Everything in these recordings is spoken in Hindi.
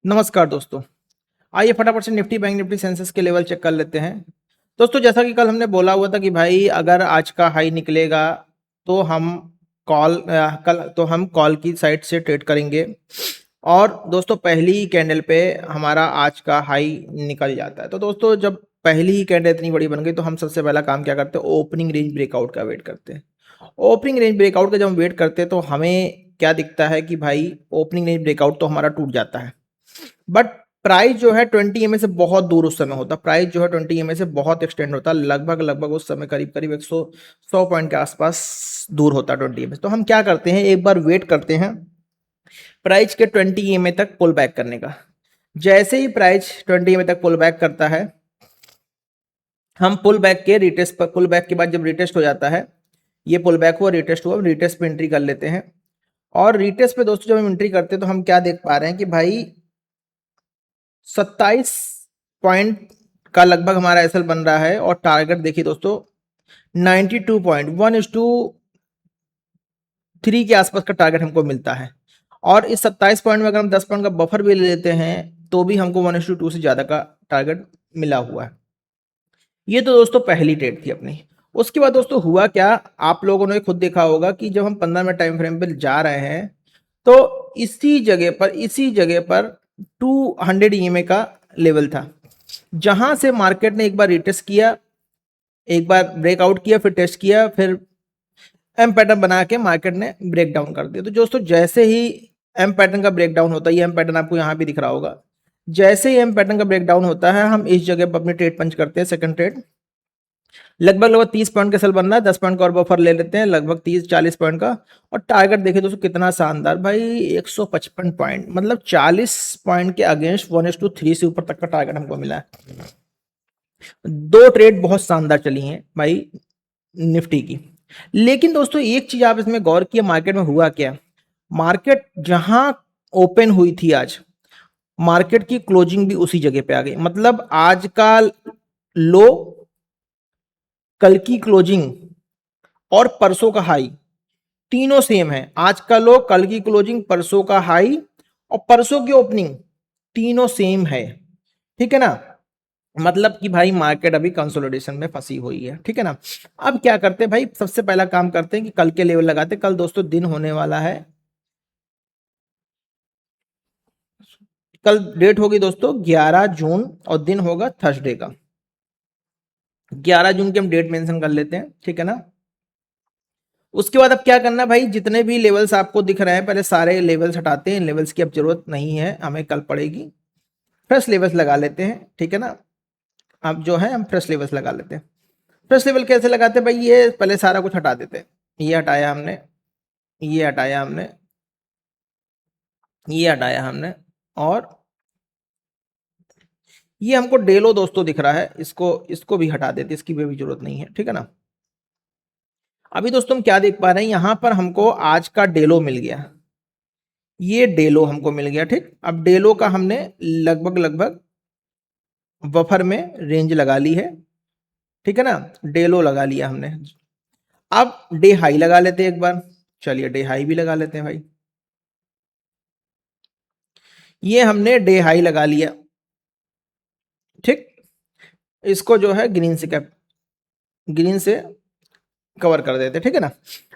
नमस्कार दोस्तों। आइए फटाफट से निफ्टी बैंक निफ्टी सेंसेक्स के लेवल चेक कर लेते हैं। दोस्तों जैसा कि कल हमने बोला हुआ था कि भाई अगर आज का हाई निकलेगा तो हम कल की साइड से ट्रेड करेंगे। और दोस्तों पहली ही कैंडल पे हमारा आज का हाई निकल जाता है। तो दोस्तों जब पहली ही कैंडल इतनी बड़ी बन गई तो हम सबसे पहला काम क्या करते हैं, ओपनिंग रेंज ब्रेकआउट का वेट करते हैं। ओपनिंग रेंज ब्रेकआउट का जब हम वेट करते हैं तो हमें क्या दिखता है कि भाई ओपनिंग रेंज ब्रेकआउट तो हमारा टूट जाता है, बट प्राइस जो है 20 EMA से बहुत दूर उस समय होता है। प्राइस जो है 20 EMA से बहुत एक्सटेंड होता है, लगभग लगभग उस समय करीब करीब 100 पॉइंट के आसपास दूर होता है 20 EMA। तो हम क्या करते हैं, एक बार वेट करते हैं प्राइस के 20 EMA तक पुल बैक करने का। जैसे ही प्राइस 20 EMA तक पुल बैक करता है, हम पुल बैक के रिटेस्ट पर, पुल बैक के बाद जब रिटेस्ट हो जाता है, ये पुल बैक हुआ, रिटेस्ट हुआ, रिटेस्ट पे एंट्री कर लेते हैं। और रिटेस्ट पे दोस्तों जब हम एंट्री करते हैं तो हम क्या देख पा रहे हैं कि भाई 27 पॉइंट का लगभग हमारा एसएल बन रहा है। और टारगेट देखिए दोस्तों 92 पॉइंट 1:3 के आसपास का टारगेट हमको मिलता है। और इस 27 पॉइंट में अगर हम 10 पॉइंट का बफर भी ले लेते हैं तो भी हमको 1:2 से ज़्यादा का टारगेट मिला हुआ है। ये तो दोस्तों पहली ट्रेड थी अपनी। उसके बाद दोस्तों हुआ क्या, आप लोगों ने खुद देखा होगा कि जब हम 15 मिनट टाइम फ्रेम पर जा रहे हैं तो इसी जगह पर 200 EMA का लेवल था, जहां से मार्केट ने एक बार रिटेस्ट किया, एक बार ब्रेकआउट किया, फिर टेस्ट किया, फिर एम पैटर्न बना के मार्केट ने ब्रेक डाउन कर दिया। तो दोस्तों जैसे ही एम पैटर्न का ब्रेक डाउन होता है, ये एम पैटर्न आपको यहाँ भी दिख रहा होगा, जैसे ही एम पैटर्न का ब्रेक डाउन होता है हम इस जगह पर अपनी ट्रेड पंच करते हैं। सेकंड ट्रेड लगभग लगभग 30 पॉइंट का सेल बन रहा है, 10 पॉइंट का और बफर ले लेते हैं, लगभग 30-40 पॉइंट का। और टारगेट देखिए दोस्तों कितना शानदार भाई, 155 पॉइंट, मतलब 40 पॉइंट के अगेंस्ट 1:3 से ऊपर तक का टारगेट हमको मिला है। दो ट्रेड बहुत शानदार चली हैं भाई निफ्टी की। लेकिन दोस्तों एक चीज आप इसमें गौर किया, मार्केट में हुआ क्या, मार्केट जहां ओपन हुई थी आज, मार्केट की क्लोजिंग भी उसी जगह पे आ गई। मतलब आज का लो, कल की क्लोजिंग और परसों का हाई तीनों सेम है। आज का लो, कल की क्लोजिंग, परसों का हाई और परसों की ओपनिंग तीनों सेम है। ठीक है ना, मतलब कि भाई मार्केट अभी कंसोलिडेशन में फंसी हुई है। ठीक है ना, अब क्या करते हैं भाई, सबसे पहला काम करते हैं कि कल के लेवल लगाते हैं। कल दोस्तों दिन होने वाला है, कल डेट होगी दोस्तों 11 जून और दिन होगा थर्सडे का। 11 जून की हम डेट मेंशन कर लेते हैं, ठीक है ना। उसके बाद अब क्या करना भाई, जितने भी लेवल्स आपको दिख रहे हैं पहले सारे लेवल्स हटाते हैं, लेवल्स की अब जरूरत नहीं है हमें, कल पड़ेगी। फ्रेश लेवल्स लगा लेते हैं, ठीक है ना। अब जो है हम फ्रेश लेवल्स लगा लेते हैं। फ्रेश लेवल कैसे लगाते हैं भाई, ये पहले सारा कुछ हटा देते हैं। ये हटाया हमने, ये हटाया हमने, ये हटाया हमने, और ये हमको डेलो दोस्तों दिख रहा है, इसको इसको भी हटा देते, इसकी भी जरूरत नहीं है, ठीक है ना। अभी दोस्तों हम क्या देख पा रहे हैं, यहां पर हमको आज का डेलो मिल गया, ये डेलो हमको मिल गया। ठीक, अब डेलो का हमने लगभग लगभग बफर में रेंज लगा ली है, ठीक है ना, डेलो लगा लिया हमने। अब डे हाई लगा लेते हैं एक बार, चलिए डे हाई भी लगा लेते हैं भाई। ये हमने डे हाई लगा लिया, ठीक, इसको जो है ग्रीन से कवर कर देते, ठीक है ना।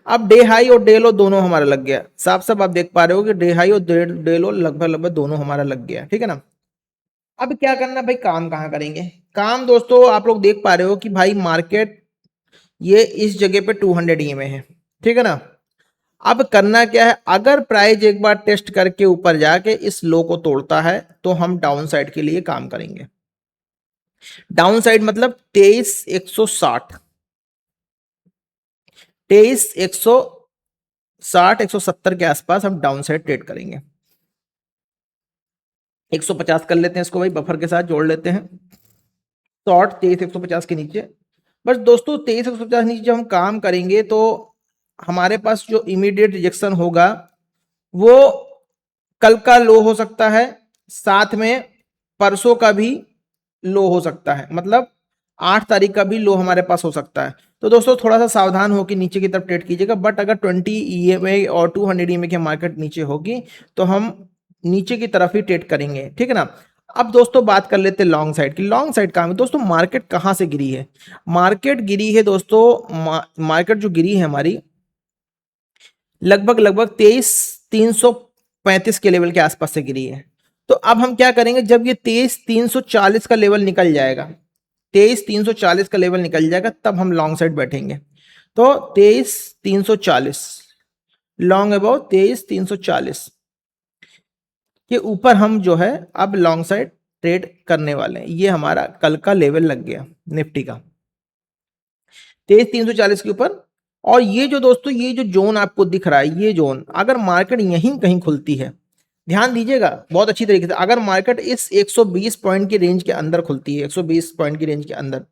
अब डे हाई और डे लो दोनों हमारा लग गया, साफ साफ आप देख पा रहे हो कि डे हाई और डे लो लगभग लगभग दोनों हमारा लग गया, ठीक है ना। अब क्या करना भाई, काम कहाँ करेंगे, काम दोस्तों आप लोग देख पा रहे हो कि भाई मार्केट ये इस जगह पे 200 EMA है, ठीक है ना। अब करना क्या है, अगर प्राइस एक बार टेस्ट करके ऊपर जाके इस लो को तोड़ता है तो हम डाउन साइड के लिए काम करेंगे। डाउन साइड मतलब 23,160, 23,160 170 के आसपास हम डाउन साइड ट्रेड करेंगे। 150 कर लेते हैं इसको भाई, बफर के साथ जोड़ लेते हैं। शॉर्ट 23,150 के नीचे, बस दोस्तों 23,150 नीचे जब हम काम करेंगे तो हमारे पास जो इमीडिएट रिजेक्शन होगा वो कल का लो हो सकता है, साथ में परसों का भी लो हो सकता है, मतलब 8 तारीख का भी लो हमारे पास हो सकता है। तो दोस्तों थोड़ा सा सावधान होकर नीचे की तरफ ट्रेड कीजिएगा। बट अगर 20 EMA और 200 EMA की मार्केट नीचे होगी तो हम नीचे की तरफ ही ट्रेड करेंगे, ठीक है ना। अब दोस्तों बात कर लेते हैं लॉन्ग साइड की। लॉन्ग साइड कहाँ है दोस्तों, मार्केट कहाँ से गिरी है, मार्केट गिरी है दोस्तों, मार्केट जो गिरी है हमारी लगभग लगभग 23,335 के लेवल के आसपास से गिरी है। तो अब हम क्या करेंगे, जब ये 23,340 का लेवल निकल जाएगा, 23,340 का लेवल निकल जाएगा, तब हम लॉन्ग साइड बैठेंगे। तो 23,340 लॉन्ग अबाउट 23,340 के ऊपर हम जो है अब लॉन्ग साइड ट्रेड करने वाले हैं। ये हमारा कल का लेवल लग गया निफ्टी का 23,340 के ऊपर। और ये जो दोस्तों ये जो जोन आपको दिख रहा है, ये जोन अगर मार्केट यहीं कहीं खुलती है, ध्यान दीजिएगा बहुत अच्छी तरीके से, अगर मार्केट इस 120 पॉइंट की रेंज के अंदर खुलती है, 120 पॉइंट की रेंज के अंदर,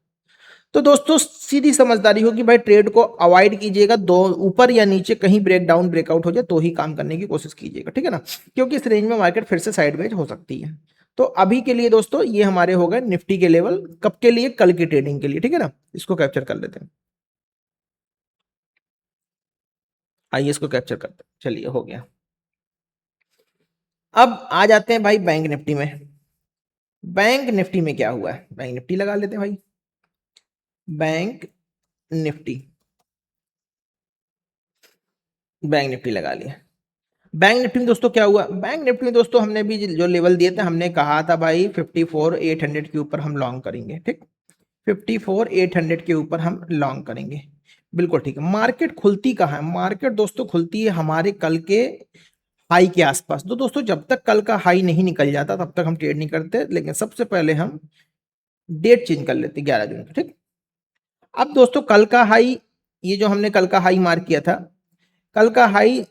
तो दोस्तों सीधी समझदारी होगी भाई ट्रेड को अवॉइड कीजिएगा, दो ऊपर या नीचे कहीं ब्रेक डाउन ब्रेकआउट हो जाए तो ही काम करने की कोशिश कीजिएगा, ठीक है ना, क्योंकि इस रेंज में मार्केट फिर से साइडवेज हो सकती है। तो अभी के लिए दोस्तों ये हमारे हो गए निफ्टी के लेवल, कब के लिए, कल की ट्रेडिंग के लिए, ठीक है ना। इसको कैप्चर कर लेते हैं, आइए इसको कैप्चर करते हैं, चलिए हो गया। अब आ जाते हैं भाई बैंक निफ्टी में। बैंक निफ्टी में क्या हुआ है, बैंक निफ्टी लगा लेते हैं भाई, बैंक निफ्टी, बैंक निफ्टी लगा लिया। बैंक निफ्टी में दोस्तों क्या हुआ, बैंक निफ्टी में दोस्तों हमने भी जो लेवल दिए थे, हमने कहा था भाई 54,800 के ऊपर हम लॉन्ग करेंगे, ठीक, 54,800 के ऊपर हम लॉन्ग करेंगे, बिल्कुल ठीक है। मार्केट खुलती कहाँ है, मार्केट दोस्तों खुलती है हमारे कल के हाई के आसपास। तो दोस्तों जब तक कल का हाई नहीं निकल जाता तब तक हम ट्रेड नहीं करते, लेकिन सबसे पहले हम डेट चेंज कर लेते 11 जून का, ठीक। अब दोस्तों कल का हाई, ये जो हमने कल का हाई मार्क किया था, कल का हाई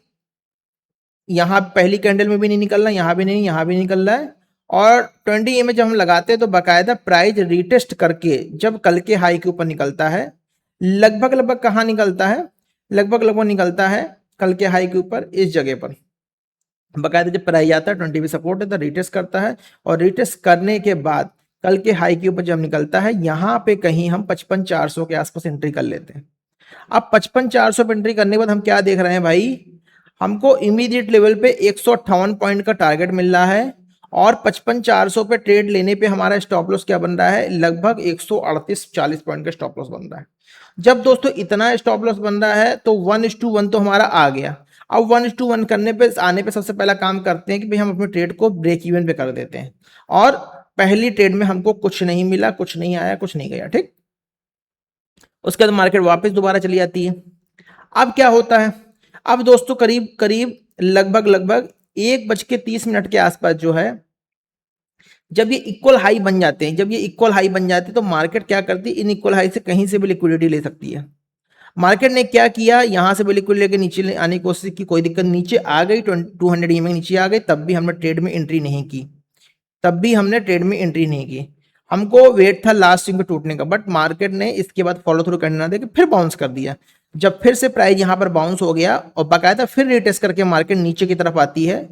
यहाँ पहली कैंडल में भी नहीं निकल रहा, यहाँ भी नहीं, यहाँ भी नहीं निकल रहा है। और 20 में जब हम लगाते हैं तो बाकायदा प्राइस रिटेस्ट करके जब कल के हाई के ऊपर निकलता है, लगभग लगभग कहाँ निकलता है, लगभग लगभग निकलता है कल के हाई के ऊपर इस जगह पर। बाकायदा जब प्राइस आता है 20 पे सपोर्ट है तो रिटेस्ट करता है, और रिटेस्ट करने के बाद कल के हाई के ऊपर जब निकलता है, यहाँ पे कहीं हम 55,400 के आसपास एंट्री कर लेते हैं। अब 55,400 पे एंट्री करने के बाद हम क्या देख रहे हैं भाई, हमको इमीडिएट लेवल पे 158 पॉइंट का टारगेट मिल रहा है, और 55,400 पे ट्रेड लेने पे हमारा स्टॉप लॉस क्या बन रहा है, लगभग 138-40 पॉइंट का स्टॉप लॉस बन रहा है। जब दोस्तों इतना स्टॉप लॉस बन रहा है तो 1:1 तो हमारा आ गया। अब 1:1 करने पे आने पे सबसे पहला काम करते हैं कि भाई हम अपने ट्रेड को ब्रेक इवन पे कर देते हैं, और पहली ट्रेड में हमको कुछ नहीं मिला, कुछ नहीं आया, कुछ नहीं गया, ठीक। उसके बाद मार्केट वापस दोबारा चली जाती है। अब क्या होता है, अब दोस्तों करीब करीब लगभग लगभग 1:30 के आसपास जो है, जब ये इक्वल हाई बन जाते हैं, जब ये इक्वल हाई बन जाते हैं तो मार्केट क्या करती है, इन इक्वल हाई से कहीं से भी लिक्विडिटी ले सकती है। मार्केट ने क्या किया, यहां से भी लिक्विड लेके नीचे आने की कोशिश की, कोई दिक्कत, नीचे आ गई 200 ईएमए नीचे आ गई, तब भी हमने ट्रेड में एंट्री नहीं की, तब भी हमने ट्रेड में एंट्री नहीं की। हमको वेट था लास्ट स्विंग पे टूटने का, बट मार्केट ने इसके बाद फॉलो थ्रू करने ना देके फिर बाउंस कर दिया। जब फिर से प्राइस यहाँ पर बाउंस हो गया और बाकायदा फिर रिटेस्ट करके मार्केट नीचे की तरफ आती है,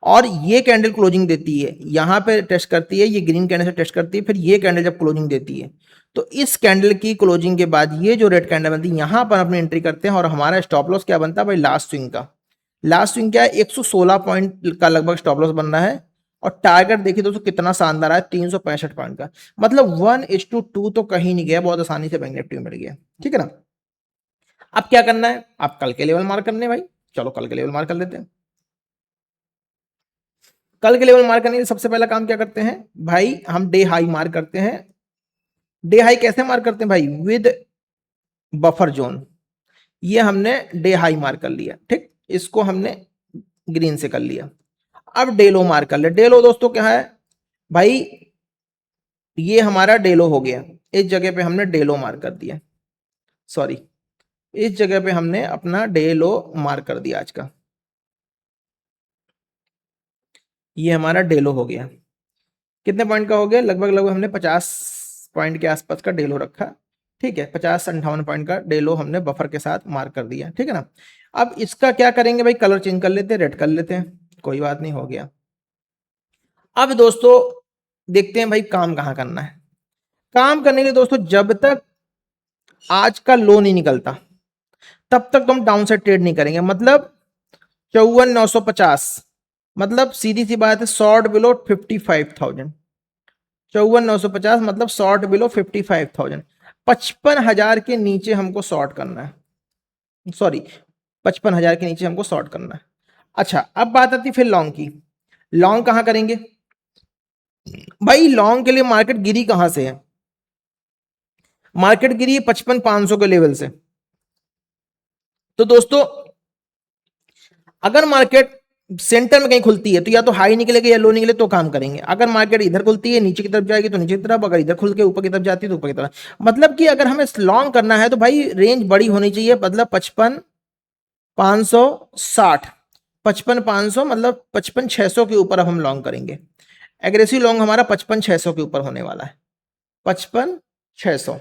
और ये कैंडल क्लोजिंग देती है, यहाँ पे टेस्ट करती है, ये ग्रीन कैंडल से टेस्ट करती है, फिर ये कैंडल जब क्लोजिंग देती है, तो इस कैंडल की क्लोजिंग के बाद ये जो रेड कैंडल बनती है, यहाँ पर अपनी एंट्री करते हैं, और हमारा स्टॉप लॉस क्या बनता है भाई, लास्ट स्विंग का। लास्ट स्विंग क्या है, 116 पॉइंट का लगभग स्टॉप लॉस बन रहा है, और टारगेट देखिए दोस्तों कितना शानदार है, 365 पॉइंट का, मतलब 1:2 तो कहीं नहीं गया, बहुत आसानी से बैंक निफ्टी में मिल गया, ठीक है ना। अब क्या करना है, आप कल के लेवल मार्क करने भाई, चलो कल के लेवल मार्क कर लेते हैं। कल के लेवल मार्क करने के लिए सबसे पहला काम क्या करते हैं भाई, हम डे हाई मार्क करते हैं। डे हाई कैसे मार्क करते हैं भाई, विद बफर जोन, ये हमने डे हाई मार्क कर लिया, ठीक, इसको हमने ग्रीन से कर लिया। अब डे लो मार्क कर ले, डे लो दोस्तों क्या है भाई, ये हमारा डे लो हो गया, इस जगह पे हमने डे लो मार्क कर दिया, सॉरी इस जगह पे हमने अपना डे लो मार्क कर दिया आज का, ये हमारा डे लो हो गया। कितने पॉइंट का हो गया, लगभग लगभग हमने 50 पॉइंट के आसपास का डे लो रखा, ठीक है, 50-58 पॉइंट का डे लो हमने बफर के साथ मार्क कर दिया, ठीक है ना। अब इसका क्या करेंगे भाई, कलर चेंज कर लेते हैं, रेड कर लेते हैं, कोई बात नहीं, हो गया। अब दोस्तों देखते हैं भाई काम कहाँ करना है। काम करने के लिए दोस्तों जब तक आज का लो नहीं निकलता तब तक तो हम डाउन साइड ट्रेड नहीं करेंगे, मतलब 54,950 मतलब सीधी सी बात है, शॉर्ट बिलो 55,000, 54,950 मतलब शॉर्ट बिलो 55,000, 55,000 के नीचे हमको शॉर्ट करना है, सॉरी 55,000 के नीचे हमको शॉर्ट करना है। अच्छा, अब बात आती फिर लॉन्ग की। लॉन्ग कहां करेंगे भाई? लॉन्ग के लिए मार्केट गिरी कहां से है? मार्केट गिरी 55,500 के लेवल से। तो दोस्तों अगर मार्केट सेंटर में कहीं खुलती है तो या तो हाई निकलेगा या लो निकले तो काम करेंगे। अगर मार्केट इधर खुलती है नीचे की तरफ जाएगी तो नीचे की तरफ, अगर इधर खुल के ऊपर की तरफ जाती है तो ऊपर की तरफ। मतलब कि अगर हमें लॉन्ग करना है तो भाई रेंज बड़ी होनी चाहिए, मतलब 55,560, 55,500 मतलब 55,600 के ऊपर अब हम लॉन्ग करेंगे। एग्रेसिव लॉन्ग हमारा 55,600 के ऊपर होने वाला है, 55,600।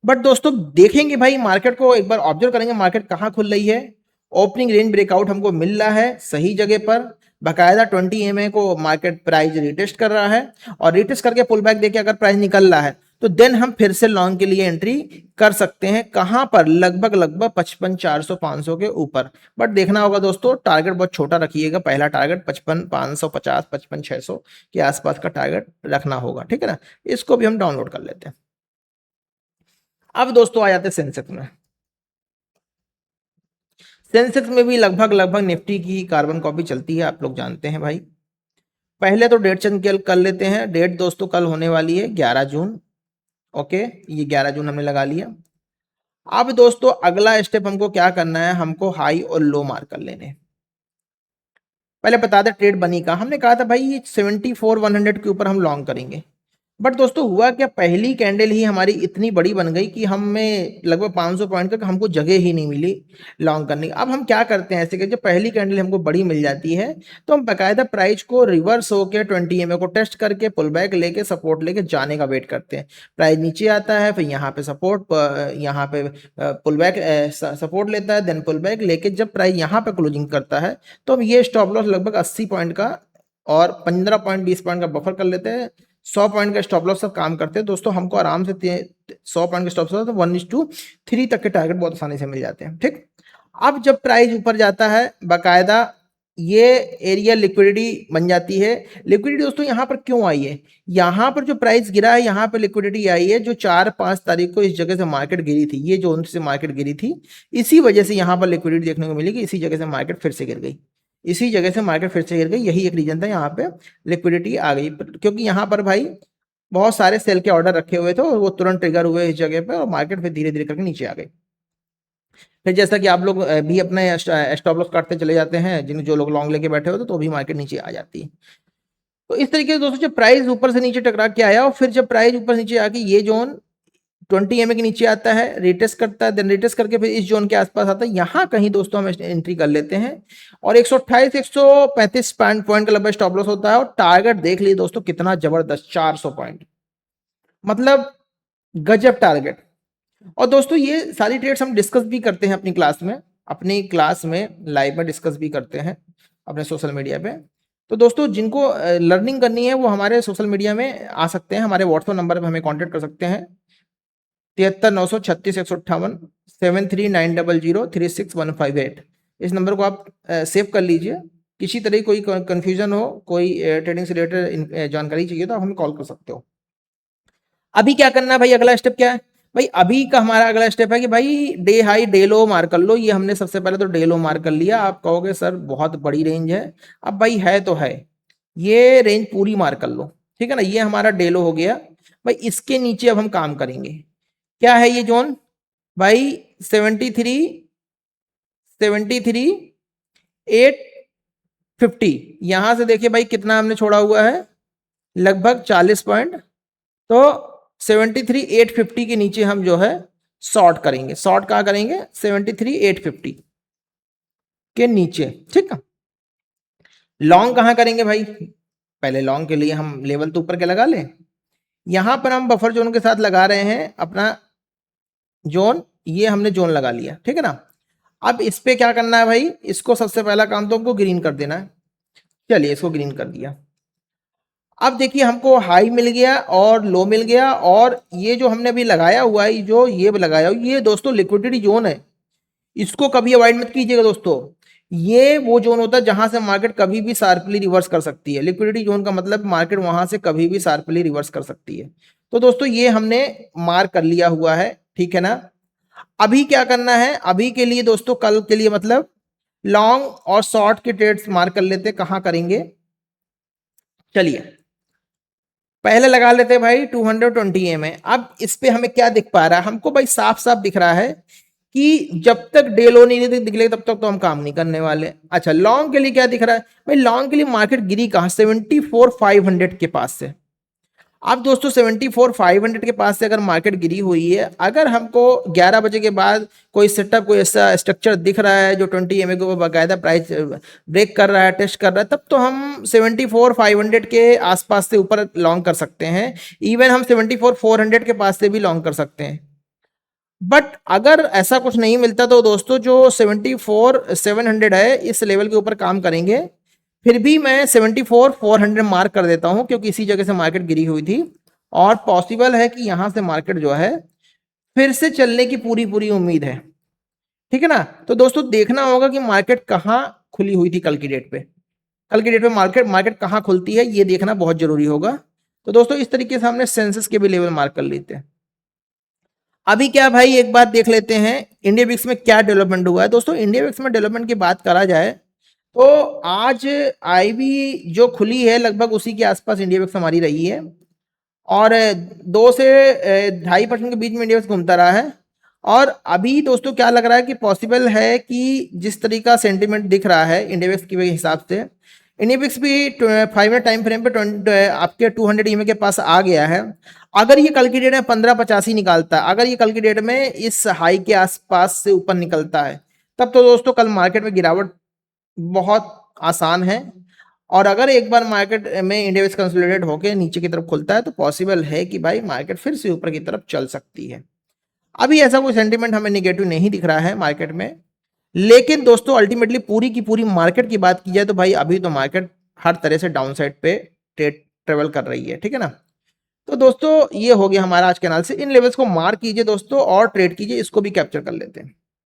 बट दोस्तों देखेंगे भाई, मार्केट को एक बार ऑब्जर्व करेंगे, मार्केट कहाँ खुल रही है। ओपनिंग रेंज ब्रेकआउट हमको मिल रहा है सही जगह पर, बाकायदा 20 EMA को मार्केट प्राइस रिटेस्ट कर रहा है, और रिटेस्ट करके पुल बैक देके अगर प्राइस निकल रहा है तो देन हम फिर से लॉन्ग के लिए एंट्री कर सकते हैं। कहां पर? लगभग 55,400-500 के ऊपर। बट देखना होगा दोस्तों, टारगेट बहुत छोटा रखिएगा, पहला टारगेट 55,550, 55,600 के आसपास का टारगेट रखना होगा, ठीक है ना। इसको भी हम डाउनलोड कर लेते हैं। अब दोस्तों आ जाते हैं सेंसेक्स में। सेंसेक्स में भी लगभग निफ्टी की कार्बन कॉपी चलती है, आप लोग जानते हैं भाई। पहले तो डेट चेंज कर लेते हैं। डेट दोस्तों कल होने वाली है 11 जून। ओके, ये 11 जून हमने लगा लिया। अब दोस्तों अगला स्टेप हमको क्या करना है, हमको हाई और लो मार्क कर लेने हैं। पहले बता दें ट्रेड बनी का, हमने कहा था भाई ये 74,100 के ऊपर हम लॉन्ग करेंगे। बट दोस्तों हुआ क्या, पहली कैंडल ही हमारी इतनी बड़ी बन गई कि हमें लगभग 500 पॉइंट तक हमको जगह ही नहीं मिली लॉन्ग करने की। अब हम क्या करते हैं, ऐसे कि जब पहली कैंडल हमको बड़ी मिल जाती है तो हम बाकायदा प्राइस को रिवर्स होकर 20 EMA को टेस्ट करके पुल बैक लेके सपोर्ट लेके जाने का वेट करते हैं। प्राइस नीचे आता है, फिर यहाँ पे सपोर्ट, यहाँ पे पुल बैक सपोर्ट लेता है, देन पुल बैक लेके जब प्राइस यहाँ पे क्लोजिंग करता है तो हम ये स्टॉप लॉस लगभग 80 पॉइंट का और 15 पॉइंट 20 पॉइंट का बफर कर लेते हैं। 100 पॉइंट का स्टॉप लॉस सब काम करते हैं दोस्तों, हमको आराम से 100 पॉइंट का स्टॉप लॉस तो 1:3 तक के टारगेट बहुत आसानी से मिल जाते हैं, ठीक। अब जब प्राइस ऊपर जाता है बाकायदा ये एरिया लिक्विडिटी बन जाती है। लिक्विडिटी दोस्तों यहाँ पर क्यों आई है? यहाँ पर जो प्राइस गिरा है यहाँ पर लिक्विडिटी आई है, जो 4-5 तारीख को इस जगह से मार्केट गिरी थी, ये जो से मार्केट गिरी थी, इसी वजह से यहाँ पर लिक्विडिटी देखने को मिली कि इसी जगह से मार्केट फिर से गिर गई, इसी जगह से मार्केट फिर से गिर गई। यही एक रीजन था, यहाँ पे लिक्विडिटी आ गई, क्योंकि यहाँ पर भाई बहुत सारे सेल के ऑर्डर रखे हुए थे और वो तुरंत ट्रिगर हुए इस जगह पे और मार्केट फिर धीरे धीरे करके नीचे आ गई। फिर जैसा कि आप लोग भी अपने स्टॉप लॉस काटते चले जाते हैं, जो लोग लॉन्ग लेके बैठे होते तो भी मार्केट नीचे आ जाती है। तो इस तरीके से दोस्तों जब प्राइस ऊपर से नीचे टकरा के आया और फिर जब प्राइस ऊपर नीचे आके ये जोन 20 EMA के नीचे आता है, रिटेस्ट करता है, देन रिटेस्ट करके फिर इस जोन के आसपास आता है, यहाँ कहीं दोस्तों हम एंट्री कर लेते हैं। और 128 135 पॉइंट का लगभग स्टॉप लॉस होता है और टारगेट देख लीजिए दोस्तों कितना जबरदस्त 400 पॉइंट, मतलब गजब टारगेट। और दोस्तों ये सारी ट्रेड्स हम डिस्कस भी करते हैं अपनी क्लास में लाइव में डिस्कस भी करते हैं अपने सोशल मीडिया पे। तो दोस्तों जिनको लर्निंग करनी है वो हमारे सोशल मीडिया में आ सकते हैं, हमारे व्हाट्सएप नंबर पर हमें कॉन्टेक्ट कर सकते हैं 73,936,158 73,900,36,158। इस नंबर को आप सेव कर लीजिए। किसी तरह की कोई कंफ्यूजन हो, कोई ट्रेडिंग से रिलेटेड जानकारी चाहिए तो आप हमें कॉल कर सकते हो। अभी क्या करना है भाई, अगला स्टेप क्या है भाई? अभी का हमारा अगला स्टेप है कि भाई डे हाई डे लो मार कर लो। ये हमने सबसे पहले तो डे लो मार कर लिया। आप कहोगे सर बहुत बड़ी रेंज है, अब भाई है तो है, ये रेंज पूरी मार कर लो, ठीक है ना। ये हमारा डे लो हो गया भाई। इसके नीचे अब हम काम करेंगे। क्या है ये जोन भाई? 73,850। यहां से देखिए भाई कितना हमने छोड़ा हुआ है, लगभग 40 पॉइंट। तो 73,850 के नीचे हम जो है शॉर्ट करेंगे। शॉर्ट कहां करेंगे? 73,850 के नीचे, ठीक है। लॉन्ग कहां करेंगे भाई? पहले लॉन्ग के लिए हम लेवल तो ऊपर के लगा लें। यहां पर हम बफर जोन के साथ लगा रहे हैं अपना जोन, ये हमने जोन लगा लिया, ठीक है ना। अब इस पे क्या करना है भाई? इसको सबसे पहला काम तो हमको ग्रीन कर देना है। चलिए इसको ग्रीन कर दिया। अब देखिए हमको हाई मिल गया और लो मिल गया, और ये जो हमने अभी लगाया हुआ है, जो ये लगाया हुआ, ये दोस्तों लिक्विडिटी जोन है, इसको कभी अवॉइड मत कीजिएगा दोस्तों। ये वो जोन होता है जहां से मार्केट कभी भी शार्पली रिवर्स कर सकती है। लिक्विडिटी जोन का मतलब मार्केट वहां से कभी भी शार्पली रिवर्स कर सकती है। तो दोस्तों ये हमने मार्क कर लिया हुआ है, ठीक है ना। अभी क्या करना है, अभी के लिए दोस्तों कल के लिए मतलब लॉन्ग और शॉर्ट के ट्रेड्स मार्क कर लेते, कहां करेंगे, चलिए पहले लगा लेते हैं भाई 220 EMA। अब इस पे हमें क्या दिख पा रहा है, हमको भाई साफ साफ दिख रहा है कि जब तक डे लो नहीं दिखले तब तक तो हम काम नहीं करने वाले। अच्छा लॉन्ग के लिए क्या दिख रहा है भाई, लॉन्ग के लिए मार्केट गिरी कहां, 74,500 के पास से। अब दोस्तों 74,500 के पास से अगर मार्केट गिरी हुई है, अगर हमको 11 बजे के बाद कोई सेटअप, कोई ऐसा स्ट्रक्चर दिख रहा है जो 20 EMA को बाकायदा प्राइस ब्रेक कर रहा है, टेस्ट कर रहा है, तब तो हम 74,500 के आसपास से ऊपर लॉन्ग कर सकते हैं। इवन हम 74,400 के पास से भी लॉन्ग कर सकते हैं। बट अगर ऐसा कुछ नहीं मिलता तो दोस्तों जो 74,700 है इस लेवल के ऊपर काम करेंगे। फिर भी मैं 74,400 मार्क कर देता हूं क्योंकि इसी जगह से मार्केट गिरी हुई थी और पॉसिबल है कि यहां से मार्केट जो है फिर से चलने की पूरी पूरी उम्मीद है, ठीक है ना। तो दोस्तों देखना होगा कि मार्केट कहां खुली हुई थी कल की डेट पे, कल की डेट पे मार्केट मार्केट कहां खुलती है ये देखना बहुत जरूरी होगा। तो दोस्तों इस तरीके से हमने सेंसेस के भी लेवल मार्क कर लेते हैं। अभी क्या भाई एक बात देख लेते हैं इंडिया विक्स में क्या डेवलपमेंट हुआ है। दोस्तों इंडिया विक्स में डेवलपमेंट की बात करा जाए तो आज आईबी जो खुली है लगभग उसी के आसपास इंडिया विक्स हमारी रही है और 2 से 2.5% के बीच में इंडिया विक्स घूमता रहा है। और अभी दोस्तों क्या लग रहा है कि पॉसिबल है कि जिस तरीका सेंटिमेंट दिख रहा है इंडिया विक्स के हिसाब से, इंडिया विक्स भी 5 मिनट टाइम फ्रेम पे आपके 200 EMA के पास आ गया है। अगर ये कल की डेट में 1585 निकालता है, अगर ये कल की डेट में इस हाई के आसपास से ऊपर निकलता है, तब तो दोस्तों कल मार्केट में गिरावट बहुत आसान है। और अगर एक बार मार्केट में इंडिया विक्स कंसोलिडेट होकर नीचे की तरफ खुलता है तो पॉसिबल है कि भाई मार्केट फिर से ऊपर की तरफ चल सकती है। अभी ऐसा कोई सेंटिमेंट हमें निगेटिव नहीं दिख रहा है मार्केट में। लेकिन दोस्तों अल्टीमेटली पूरी की पूरी मार्केट की बात की जाए तो भाई अभी तो मार्केट हर तरह से डाउन साइड पे ट्रेवल कर रही है, ठीक है ना। तो दोस्तों ये हो गया हमारा आज के एनालिसिस। इन लेवल्स को मार्क कीजिए दोस्तों और ट्रेड कीजिए, इसको भी कैप्चर कर लेते हैं।